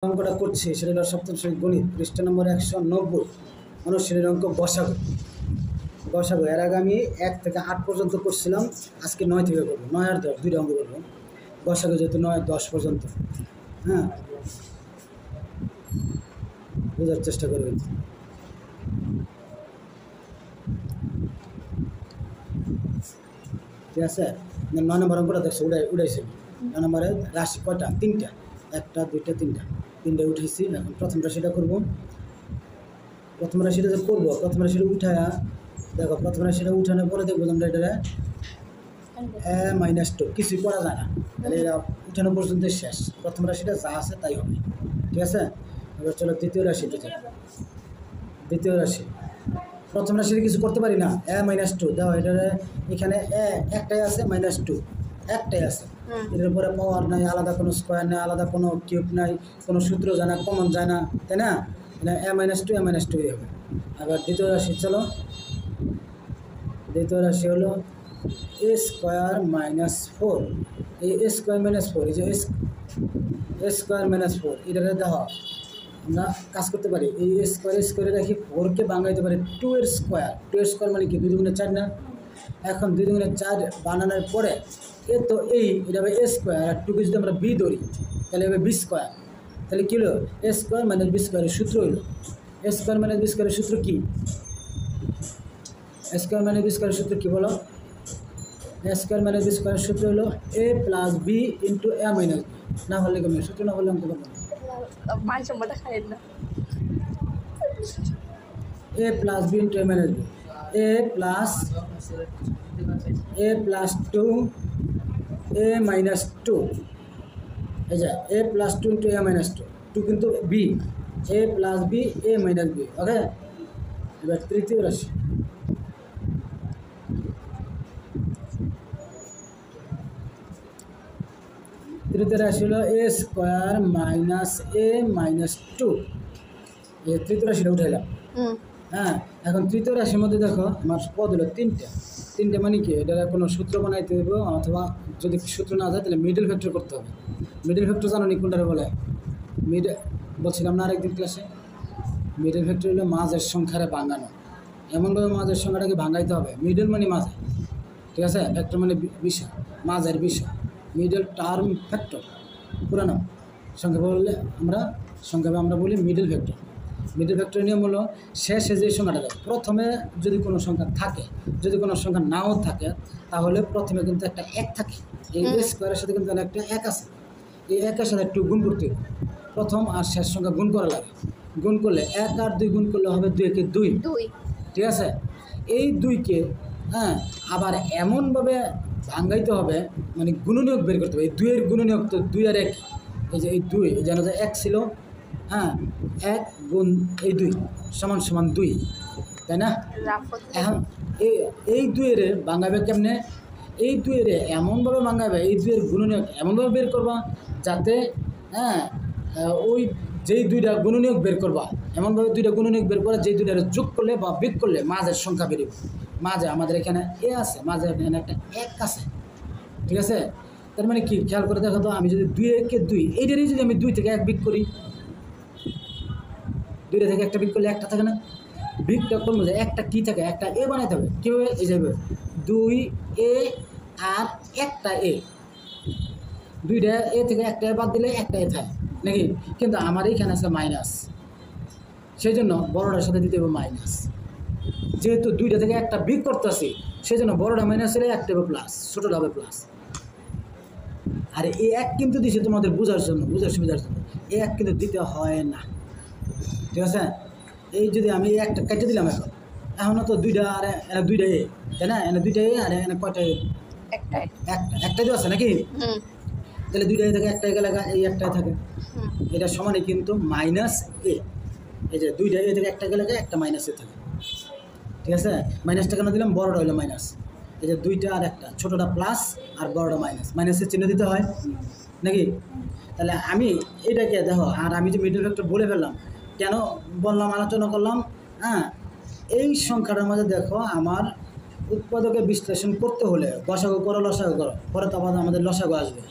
অঙ্কটা করছি সেটা হলো সপ্তম শ্রেণীর গণিত পৃষ্ঠা নম্বর 190 অনুশীলনের অঙ্ক গসাগু। এর আগে আমি 1 থেকে 8 পর্যন্ত করছিলাম, আজকে 9 থেকে করবো। 9 আর 10 দুইটা অঙ্ক করবো গসাগু, যেহেতু 9 10 পর্যন্ত। হ্যাঁ, বোঝার চেষ্টা করবেন। ঠিক আছে, 9 নম্বর অঙ্কটা দেখছো উড়াইছি। 9 নম্বরে রাশি কয়টা? 3টা, 1টা 2টা 3টা উঠেছি। এখন প্রথম রাশিটা করবো। প্রথম রাশিটা যে করবো, প্রথম রাশিটা উঠায়া দেখো, প্রথম রাশিটা উঠানোর পরে দেখবো আমরা এটা -2 কিছুই করা যায় না, তাহলে এটা উঠানো পর্যন্ত শেষ। প্রথম রাশিটা যা আছে তাই হবে। ঠিক আছে, এবার চলো দ্বিতীয় রাশিটা। দ্বিতীয় রাশি, প্রথম রাশিটা কিছু করতে পারি না। -2 দেখো, এটা এখানে একটাই আছে, -2 একটাই আছে। এর উপরে পাওয়ার নাই, আলাদা কোনো স্কোয়ার নাই, আলাদা কোনো কিউব নাই, কোনো সূত্র যায় না, কমন যায় না, তাই না? -2 হবে। আবার দ্বিতীয় রাশি, চলো দ্বিতীয় রাশি হলো a² - 4। এই a² - 4, এই যে a² - 4, এটা দেখো আমরা কাজ করতে পারি। এই স্কোয়ারে রাখি 4কে বাঙাইতে পারি 2 এর স্কোয়ার। 2 এর স্কোয়ার মানে কি? 2 দুগুণে 4 না? এখন 2 দুগুণে 4 বানানোর পরে তো এটা হবে a² আর 2কে যদি আমরা b ধরি তাহলে হবে b²। তাহলে কী হলো? a² - b² সূত্র হইলো। a² - b² সূত্র কি? a² - b² সূত্র কি বলো? a² - b² সূত্র হলো a + b × a - b। না হলে কেমন সূত্র? না হলে অঙ্ক করবো a + b × a - b, a + 2 a - 2, এই যে a + 2 × a - 2, 2 কিন্তু b, a + b a - b। ওকে, এবার তৃতীয় রাশি। তৃতীয় রাশি হলো a² - a - 2। এই তৃতীয় রাশিটা উঠাইলাম। হ্যাঁ, এখন তৃতীয় রাশির মধ্যে দেখো আমার পদ হলো 3টে মানে কি? এটা কোনো সূত্র বানাইতে দেবো, অথবা যদি সূত্র না যায় তাহলে মিডল ফ্যাক্টর করতে হবে। মিডল ফ্যাক্টর জানো নি কোনটারে বলে? বলছিলাম না আরেকদিন ক্লাসে, মিডল ফ্যাক্টর হলো মাঝের সংখ্যারে ভাঙানো। এমনভাবে মাঝের সংখ্যাটাকে ভাঙাইতে হবে। মিডল মানে মাঝে, ঠিক আছে? ফ্যাক্টর মানে বিষয়, মাঝের বিষয়। মিডল টার্ম ফ্যাক্টর, পুরানো সংক্ষেপে আমরা বলি মিডল ফ্যাক্টর। মিডল ফ্যাক্টরের নিয়ম হলো শেষে যে সংখ্যাটা দেয়, প্রথমে যদি কোনো সংখ্যা থাকে, যদি কোনো সংখ্যা নাও থাকে, তাহলে প্রথমে কিন্তু একটা 1 থাকে। এই স্কোয়ারের সাথে কিন্তু একটা 1 আছে। এই 1-এর সাথে একটু গুণ করতে হবে। প্রথম আর শেষ সংখ্যা গুণ করা লাগে। গুণ করলে 1 আর 2 গুণ করলে হবে 2 একে 2। ঠিক আছে, এই 2কে আবার এমনভাবে ভাঙাইতে হবে, মানে গুণনীয়ক বের করতে হবে। এই 2 এর গুণনীয়ক তো 2 আর 1, এই যে এই 2 যেন যে 1 ছিল, 1 গুণ এই 2 সমান 2, তাই না? এখন এই 2 এর ভাঙাবে কেমনে? এই 2 এর এমনভাবে ভাঙাবে, এই 2 এর গুণনীয়ক এমনভাবে বের করবা যাতে ওই যেই 2টা গুণনীয়ক বের করবা, এমনভাবে 2টা গুণনীয়ক বের করা যেই 2টা যোগ করলে বা বিয়োগ করলে মাঝের সংখ্যা বেরোবে। মাঝে আমাদের এখানে a আছে, মাঝে এখানে একটা 1 আছে। ঠিক আছে, তার মানে কি? খেয়াল করে দেখো তো, আমি যদি 2 একে 2, এইটারই যদি আমি 2 থেকে 1 বিয়োগ করি, 2টা থেকে 1টা বিয়োগ করলে 1টা থাকে না? বিয়োগটা করবো যে একটা কী থাকে? একটা a বানাইতে হবে। কীভাবে? এই যাবে 2a আর একটা a, 2টা a থেকে একটা a বাদ দিলে একটা a থাকে নাকি? কিন্তু আমার এইখানে আছে মাইনাস, সেই জন্য বড়টার সাথে দিতে হবে মাইনাস। যেহেতু 2টা থেকে একটা বিয়োগ করতেছি, সেই জন্য বড়টা মাইনাস হলে একটা হবে প্লাস, ছোটোটা হবে প্লাস। আর এই 1 কিন্তু দিচ্ছে তোমাদের বোঝার সুবিধার জন্য। এই 1 কিন্তু দিতে হয় না। ঠিক আছে, এই যদি আমি একটা কেটে দিলাম, এখনও তো 2টা আর 2টা a, তাই না? এনে 2টা a আর এনে কয়টা a? একটাই তো আছে নাকি? তাহলে 2টা a থেকে একটা গেলে এই একটাই থাকে। এটা সমানই কিন্তু -a। এই যে 2টা a থেকে একটা গেলে একটা -a থাকে। ঠিক আছে, মাইনাসটা কেন দিলাম? বড়টা হইলো মাইনাস। এই যে 2টা আর একটা, ছোটোটা প্লাস আর বড়টা মাইনাস, মাইনাসের চিহ্ন দিতে হয় নাকি? তাহলে আমি এটাকে দেখো, আর আমি যে মিডল ফ্যাক্টর বলে ফেললাম, কেন বললাম, আলোচনা করলাম। এই সংখ্যাটার মধ্যে দেখো, আমার উৎপাদকে বিশ্লেষণ করতে হলে গসাগু করো, লসাগু করো, পরে তো আবার আমাদের লসাগু আসবে।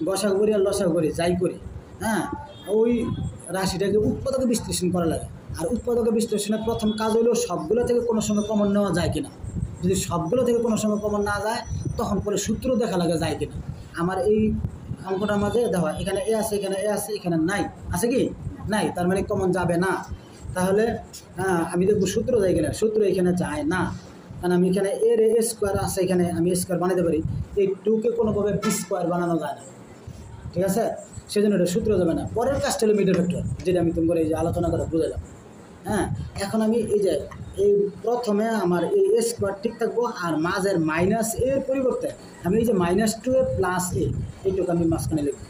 গসাগু করি আর লসাগু করি, যাই করি, ওই রাশিটাকে উৎপাদকে বিশ্লেষণ করা লাগে। আর উৎপাদকে বিশ্লেষণের প্রথম কাজ হলো সবগুলো থেকে কোনো সময় কমন নেওয়া যায় কিনা। যদি সবগুলো থেকে কোনো সময় কমন না যায় তখন পরে সূত্র দেখা লাগে যায় কিনা। আমার এই অঙ্কটার মাঝে দেখো এখানে এ আছে, এখানে এ আছে, এখানে নাই, আছে কি নাই, তার মানে কমন যাবে না। তাহলে আমি দেখবো সূত্র যায় কিনা, সূত্র এখানে যায় না, কারণ আমি এখানে এর এ স্কোয়ার আছে, এখানে আমি স্কোয়ার বানাতে পারি, এই টুকে কোনোভাবে বি স্কোয়ার বানানো যায় না, ঠিক আছে, সেজন্য এটা সূত্র যাবে না। পরের কাজটা হলো মিডল ফ্যাক্টর, যেটা আমি তোমার এই যে আলোচনা করে বুঝালাম। হ্যাঁ, এখন আমি এই প্রথমে আমার এই এ স্কোয়ার ঠিক থাকবো, আর মাঝের মাইনাস এর পরিবর্তে আমি এই যে -2a প্লাস এ এইটুকু আমি মাঝখানে লিখব,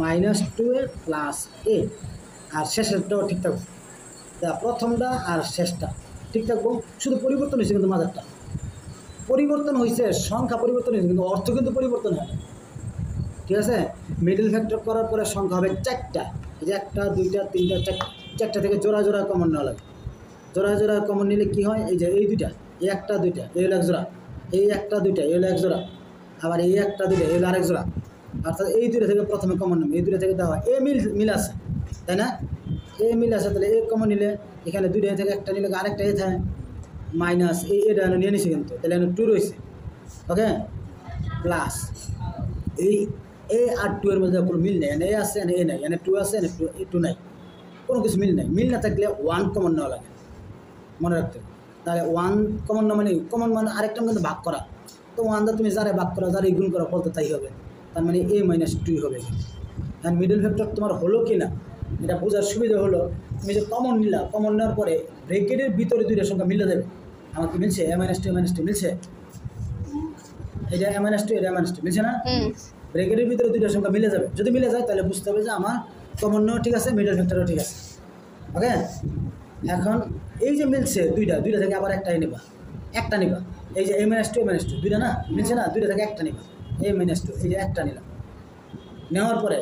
-2a প্লাস এ, আর শেষেরটাও ঠিক থাকবো। তা প্রথমটা আর শেষটা ঠিক থাকবো, শুধু পরিবর্তন হয়েছে কিন্তু মাঝেরটা পরিবর্তন হয়েছে, সংখ্যা পরিবর্তন হয়েছে, কিন্তু অর্থ কিন্তু পরিবর্তন হয় না, ঠিক আছে। মিডল ফ্যাক্টর করার পরে সংখ্যা হবে 4টা, এই যে 1টা 2টা 3টা 4টা থেকে জোড়া জোড়া কমন নেওয়া লাগে। জোড়া জোড়া কমন নিলে কী হয়, এই যে এই দুইটা, এই 1টা 2টা এই হলো এক জোড়া, এই 1টা 2টা এই হলো এক জোড়া, আবার এই 1টা 2টা এই হলো আরেক জোড়া। অর্থাৎ এই দুইটা থেকে প্রথমে কমন নেবে, এই দুইটা থেকে দেওয়া হয় এ মিল আছে, তাই না, এ মিল আছে, তাহলে এ কমন নিলে এখানে দুইটা থেকে একটা নিলে আরেকটা এ থাকে, মাইনাস এটা নিয়ে নিছে কিন্তু, তাহলে 2 রয়েছে, ওকে, প্লাস এই এ আর 2 এর মধ্যে কোনো মিল নেই, এ আছে এ নাই, 2 আছে 2 নাই, কোনো কিছু মিল নাই। মিল না থাকলে 1 কমন নেওয়া লাগে, মনে রাখতে হবে। তাহলে 1 কমন না মানে কমন মানে আরেকটা কিন্তু ভাগ করা, তো 1 দা তুমি যারে ভাগ করা যারে গুণ করা ফলতে তাই হবে, তার মানে a - 2 হবে। আর মিডল ফ্যাক্টর তোমার হলো কি না এটা বোঝার সুবিধা হলো, তুমি যে কমন নিলা, কমন নেওয়ার পরে ব্রেকেটের ভিতরে দুইটা সংখ্যা মিলে দেবে, আমার কি মিলছে, a - 2 মিলছে, এটা a - 2 এটা a - 2 মিলছে না, ব্রেকেটের ভিতরে দুইটা সংখ্যা মিলে যাবে। যদি মিলে যায় তাহলে বুঝতে হবে যে আমার কমন নেওয়া ঠিক আছে, মিডল ফ্যাক্টরও ঠিক আছে, ওকে। এখন এই যে মিলছে দুইটা থেকে আবার একটাই নেবা, একটা নিবা, এই যে a - 2 দুইটা না মিলছে না, দুইটা থেকে একটা নিবা, a - 2 এই যে একটা নিলাম, নেওয়ার পরে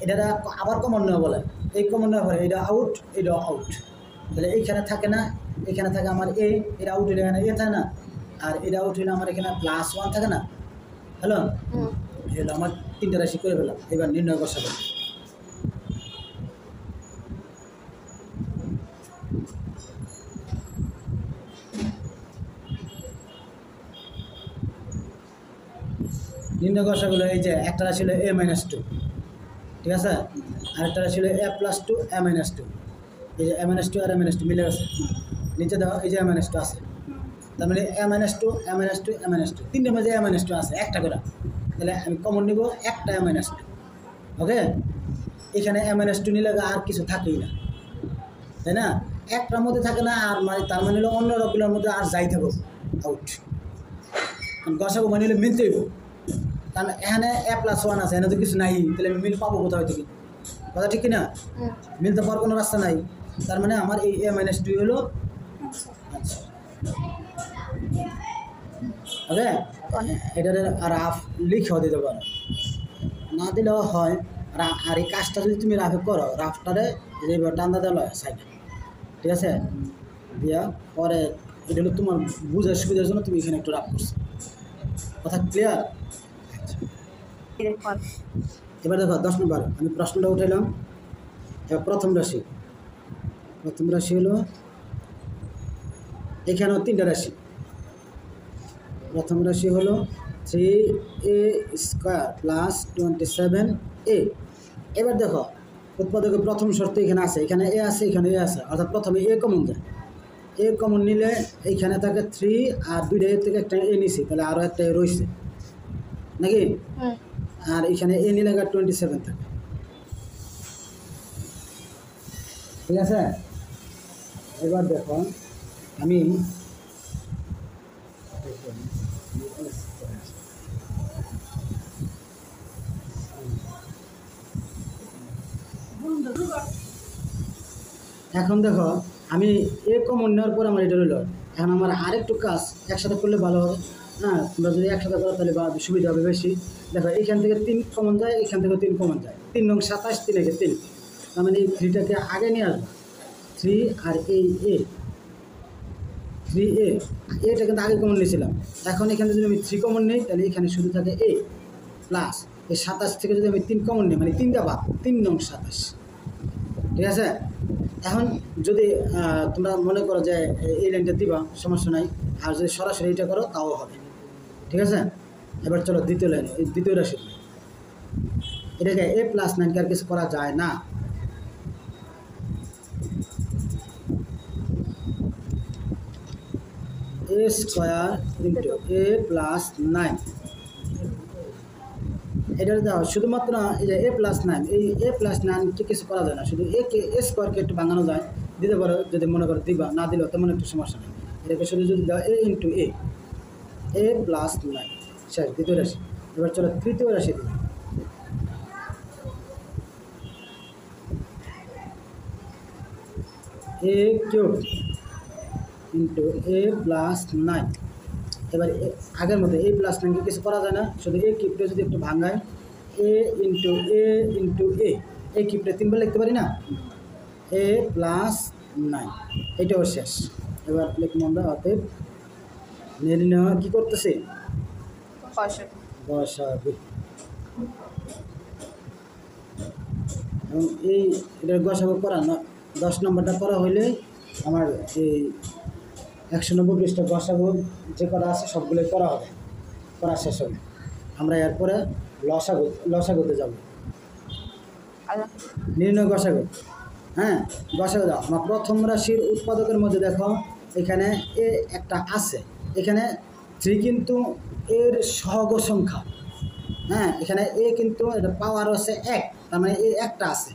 এটা আবার কমন নেওয়া বলে, এই কমন নেওয়ার পরে এটা আউট, এটা আউট, তাহলে এইখানে থাকে না, এখানে থাকে আমার এটা আউট হলে এখানে থাকে না, আর এটা আউট হলে আমার এখানে +1 থাকে না, হ্যালো, এগুলো আমার 3টা রাশি করে ফেলাম। এবার নির্ণয় বসাবো, নির্ণয় বসাগুলো এই যে একটা রাশি হলো a - 2, ঠিক আছে, আরেকটা রাশি হলো a + 2 a - 2, এই যে a - 2 আর a - 2 মিলে গেছে, নিচে দেওয়া এই যে a - 2 আছে, তার মানে a - 2 a - 2 a - 2 তিনটের মধ্যে a - 2 আছে একটা করে, তাহলে আমি কমন নিব একটা a - 2, ওকে। এখানে a - 2 নিলে আর কিছু থাকেই না, তাই না, একটার মধ্যে থাকে না, আর মানে তার মানে হলো অন্য রকগুলোর মধ্যে আর যাই থাকো আউট, গসাগো মানে হলে মিলতেই হইব, কারণ এখানে a + 1 আছে, এখানে তো কিছু নাই, তাহলে আমি মিল পাবো কোথাও থেকে, কথা ঠিক কিনা, মিলতে পাওয়ার কোনো রাস্তা নাই, তার মানে আমার এই a - 2 হলো, আচ্ছা ওকে। এটার রাফ লিখেও দিতে পারো, না দিলেও হয়, আর এই কাজটা যদি তুমি রাফে করো, রাফটারে এইভাবে টান্দা দেওয়া হয় সাইডে, ঠিক আছে, দিয়া পরে এটা হলো তোমার বুঝার সুবিধার জন্য তুমি এখানে একটু রাফ করছো, কথা ক্লিয়ার। এবার দেখো 10 নম্বর আমি প্রশ্নটা উঠাইলাম, এবার প্রথম রাশি হলো এখানেও 3টা রাশি, প্রথম রাশি হলো 3a² + 27a। এবার দেখো উৎপাদকের প্রথম শর্ত এখানে আছে, এখানে এ আছে, এখানে এ আছে, অর্থাৎ প্রথমে এ কমন যায়, এ কমন নিলে এইখানে থাকে 3 আর 2টা এর থেকে একটা এ নিছি, তাহলে আরও একটা এ রয়েছে নাকি, আর এখানে এ নিলে 27 থাকে, ঠিক আছে। এবার দেখো আমি এখন দেখো আমি এ কমন নেওয়ার পর আমার এটা রইল, এখন আমার আরেকটু কাজ একসাথে করলে ভালো হবে, হ্যাঁ, তোমরা যদি একসাথে করো তাহলে সুবিধা হবে বেশি। দেখো এইখান থেকে 3 কমন যায়, এখান থেকে 3 কমন যায়, 3 নং 27 3 একে 3, তার মানে এই 3টাকে আগে নিয়ে আসবো, 3 আর এই3a এটা কিন্তু আগে কমন নিয়েছিলাম, এখন এখানে যদি আমি 3 কমন নিই তাহলে এখানে শুধু থাকে a প্লাস এই 27 থেকে যদি আমি 3 কমন নিই, মানে 3টা বাদ, 3 নং 27, ঠিক আছে। এখন যদি তোমরা মনে করো যে এই লাইনটা দিবা সমস্যা নাই, আর যদি সরাসরি এটা করো তাও হবে। ঠিক আছে, এবার চলো দ্বিতীয় লাইনে, এই দ্বিতীয় রাশি এটাকে a+9 কে আর কিছু করা যায় না। a স্কোয়ার ইন্টু a+9 এটা দাও শুধুমাত্র এই যে a+9, এই a+9 কে কিছু করা যায় না, শুধু a কে a স্কোয়ারকে একটু ভাঙানো যায়, দিতে পারো যদি মনে করো দিবা, না দিলেও তেমন একটু সমস্যা নেই। এটাকে শুধু যদি দাও a ইন্টু a+9 শেষ, দ্বিতীয় রাশি। এবার চলো তৃতীয় রাশি দিই, a³ ইন্টু a+9। এবার আগের মতো a+9 কে কিছু করা যায় না, শুধু a³ যদি একটু ভাঙায় a ইন্টু a কিউবটা 3 বার লিখতে পারি না, a+9 এটাও শেষ। এবার লিখবো আমরা অতএব নির্ণয় কি করতেছে, বসাবে। এবং এই এটার গসাগু করা 10 নম্বরটা করা হইলে আমার এই 190 পৃষ্ঠা গসাগু যে করা আছে সবগুলোই করা হবে, করা শেষ হবে। আমরা এরপরে লসাগুতে যাব, নির্ণয় গসাগু। হ্যাঁ, গসাগু দাও। আমার প্রথম রাশির উৎপাদকের মধ্যে দেখো এখানে এ একটা আছে, এখানে 3 কিন্তু এর সহগ সংখ্যা। হ্যাঁ, এখানে এ কিন্তু এটা পাওয়ার আছে 1, তার মানে এ একটা আছে।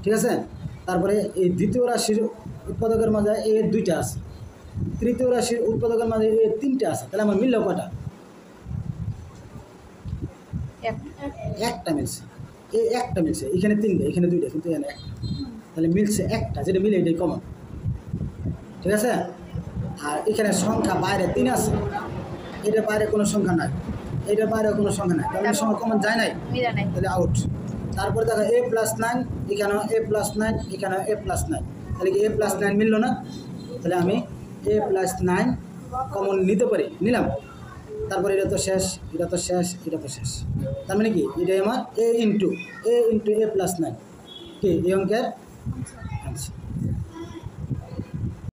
ঠিক আছে, তারপরে এই দ্বিতীয় রাশির উৎপাদকের মাঝে এ 2টা আছে, তৃতীয় রাশির উৎপাদকের মাঝে এ 3টা আছে। তাহলে আমার মিলল কটা, একটা মিলছে, এ একটা মিলছে, এখানে 3টা, এখানে 2টা, কিন্তু এখানে একটা, তাহলে মিলছে একটা, যেটা মিলে এটাই কমন। ঠিক আছে, আর এখানে সংখ্যা বাইরে 3 আছে, এটার বাইরে কোনো সংখ্যা নাই, এটার বাইরে কোনো সংখ্যা নাই, তাহলে সংখ্যা কমন যায় নাই, তাহলে আউট। তারপরে দেখো a+9, এখানেও a+9, এখানেও a+9, তাহলে কি a+9 মিলল না, তাহলে আমি a+9 কমন নিতে পারি, নিলাম। তারপরে এটা তো শেষ, এটা তো শেষ, এটা তো শেষ, তার মানে কি এটাই আমার a ইন্টু a+9 কি এই অঙ্কের